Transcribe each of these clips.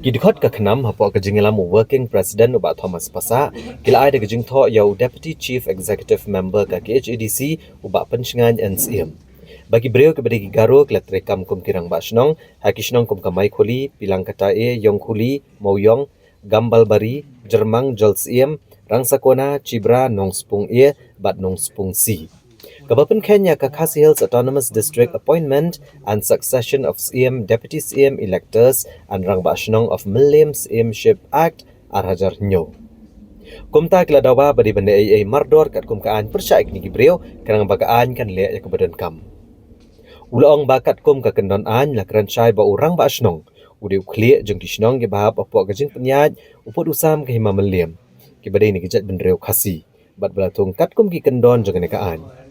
Gidkhot ka khnam hapo ka jingilam working president uba Thomas Pasa kila ai de jing tho yau deputy chief executive member ka KHADC uba pensngan NCM. Bagi breu ke bagi garo kla trekam kum kirang ba shnong hakishnong kum kamai kholi pilang kata e yong khuli moyong gambal bari jermang jolsiem rangsakona cibra nongspung e bat nongspung si. Kabupaten Kenya Kakasi Hills Autonomous District appointment and succession of CM, Deputy CM electors and rangbashnong of Millennium CMship Act arhajar nyo. Kumta kila dawa badi benda AA mardor kat kumkaan persyaik ni gibreo kanang bagaan kan lea ya kebadan kam. Ulaong bakat kum ka kendon an la kerancai ba urang bashnong udi ukli jeng kishnong ge bahap apo gajing penyaj upod usam ke hima Millennium. Kibadai ni gejat bendreo khasi bat belatung kat kum ki kendon jeng nekaan.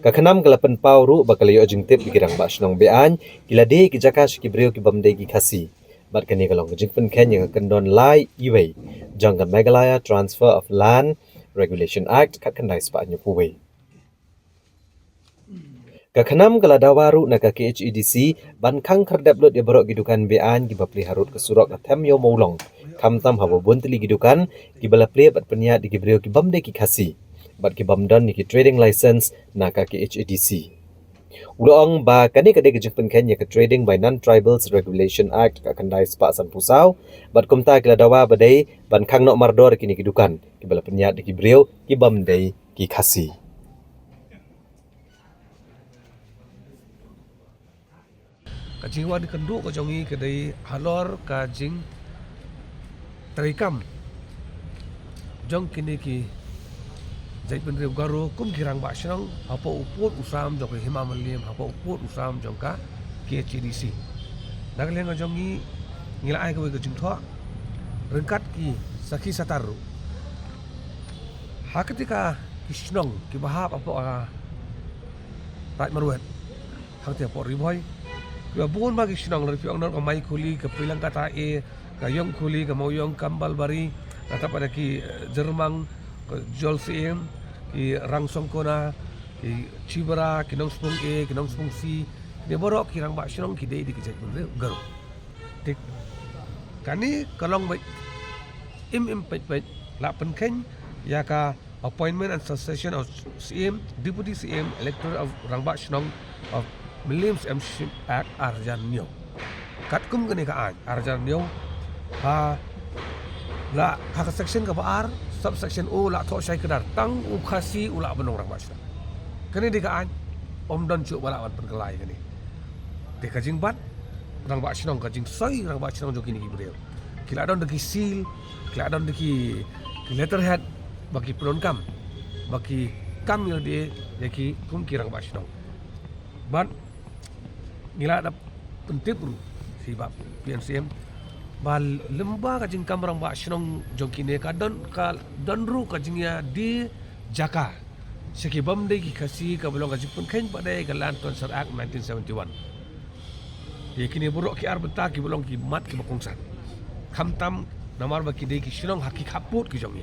Kakanam kalapan pauru bakalayo ajing tip bigirang bashnong bean kila de ki jakash ki breu ki bamde ki khasi bat kani kalong ajing pen Kenya kakandon lai iwe jangkan Meghalaya Transfer of Land Regulation Act kakandai spanya puwe. Kakanam kaladawaru na ka KHADC ban kang kardablut ya barok gidukan bean ki bapli harut kesurok atem yo maulong kamtam hawa buntili gidukan ki balapli bat peniat di ki breu ki bamde ki khasi bat ki bamdan ni ki trading license na ka KHADC. Uloong ba kani kade kejengpen Kenya ke Trading by Non-Tribals Regulation Act ka kandai spa san pusau bat kumta kila dawa badai ban kang nok mardor kini kidukan ki bala penyat ki breu ki bamdai ki khasi. Kajing wan kendu ko jongi kedai halor kajing terikam jong kini ki jai pendiri garo kum kirang ba shnong apa upot usam jong hima Millennium apa upot usam jong ka KHADC nagleng jongi ngila ai ko jing tho rengkat ki sakhi sataru haketika kishnong ki bahap apa right marwet hang te por riboy ya bukan bagi sinang dari piang nol kamai kuli ke pilang kata ke yong kuli ke moyong kambal bari kata pada ki jermang ke jolsiem ki rangsong kona ki cibra ki nong spung ki nong spung si dia borok ki rang ba sinong ki dei di kejat bende garu tik kani kalong baik im pet la penken ya ka appointment and succession of CM deputy CM elector of rangba sinong of Millennium CMship Act arjan nyo kat kum kani kaan arjan nyo ha la hak section ka baar subsection o la tho sai kedar tang u khasi ula benong rang basna kani di kaan om don chu bala wan penkelai kani de kajing bat rang basna kajing sai rang basna jo kini gibreu kila don de sil kila don de ki letterhead bagi pelonkam bagi kam yo de yaki kum kirang basna ban ngila ada pentip ru si bab PNCM bal lemba ka jing kamrang ba shnong jongkine ka don ru ka jingya di jaka seki bamde ki khasi ka belong ka jipun khen padai ka Land Transfer Act 1971 ye kini buruk ki arbeta ki belong ki mat ki bakongsan khamtam namar ba ki de ki shnong haki khaput ki jongi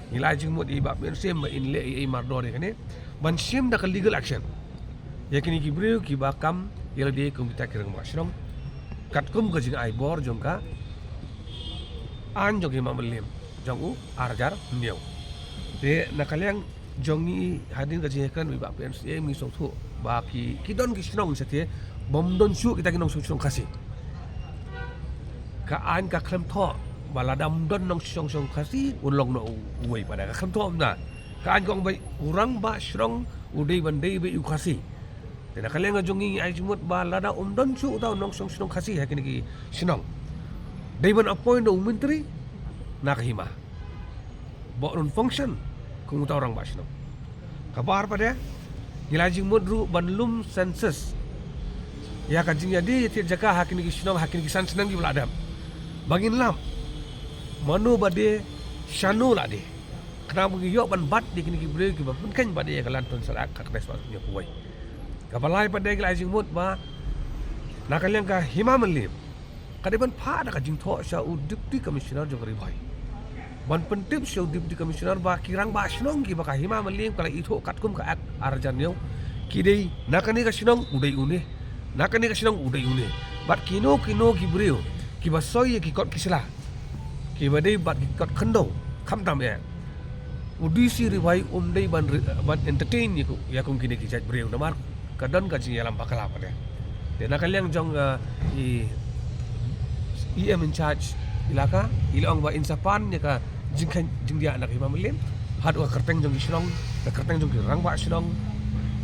ngila jing mod i bab PNCM ba in le ai mardor kane ban sim da ka legal action yakini ki breu ki bakam yel de komita kirang bashrong katkum ka jing ai bor jongka an jogi Millennium jongu arjar niau de nakalyang jongi hadin ka jing kan wi ba PNCM mi sothu ba ki don ki shnong sate bom don su kita kinong sung khasi ka an ka khlem tho baladam don nong song khasi unlong no uai pada ka khlem tho na ka an kong bai urang ba shrong udei bandei bai u khasi dan kalian ngajongi ai jumut ba lada don su tau nong song song khasi hakini ki sinong dei ban appoint do menteri nakahima bo non function kung tau orang ba sinong kabar pada ngilajing modru banlum census ya kajing jadi ti jaka hakini ki sinong hakini ki san senang di beladam bangin lam manu bade shanu lade kenapa gi yok ban bat di kini ki bre ki ba kan bade ya kalan ton sarak ka kres nya kuwai kabalai pada gila jing mut ba nakalyang ka hima Millennium kadiban pha da ka jing tho sha u deputy commissioner jogri bhai ban pentip sha deputy commissioner ba kirang ba shnong ki ba ka hima Millennium kala itho katkum ka act arjan neu ki dei nakani ka shnong udai une nakani ka shnong udai une bat kino ki breu kiba soy ki kot kisla kiba dei bat ki kot khando kham tam ya udisi riwai dei ban entertain ya kum kini ki jaj breu namar kadan ka jing yalam bakala pa de na kalyang jong i EM in charge ilaka ilong ba insapan ya ka jing dia nak imam lim hat wa kerteng jong isnong ka kerteng jong rang ba isnong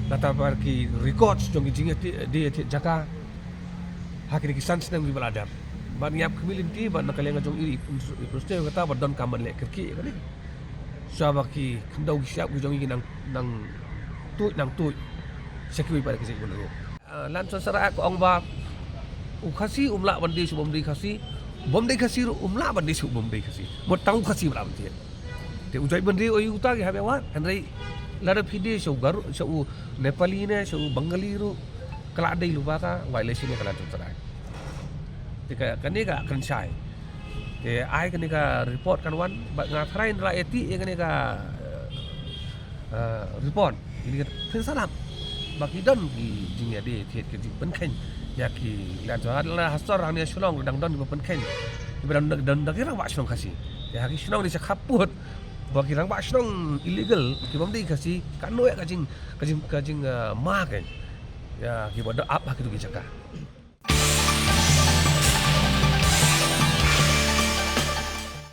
natabar ki records jong jing dia jaka hakini ki sans nang bibaladar ban yap kemilin ti ban nakalenga jong iri proste kata ban don kaman le kerki kan sama ki kendau ki siap jong nang nang tu sekui pada kisik bulu lan sasara ko ong ba khasi umla ban di subom di khasi bom di khasi umla ban di subom di khasi mo tang khasi bla ban ti te ujai ban di oi uta ki habe wa andai lada pide so garu so nepali ne so bengali ru kala dai lu ba ka violation ne kala sasara tika kani ka kan sai te ai kani ka report kan wan ba nga thrain ra eti e kani ka report ini kan salam baki don ki jingya de thiet ki pen khen ya ki lan so la hasor rang ne shulong dang don pen khen ibran dan da kira ba shulong kasi ya ki shulong ni sa khaput baki rang ba shulong illegal ki bam di kasi kan no ya kajing ma kan ya ki bodo up ha ki tu ki jaka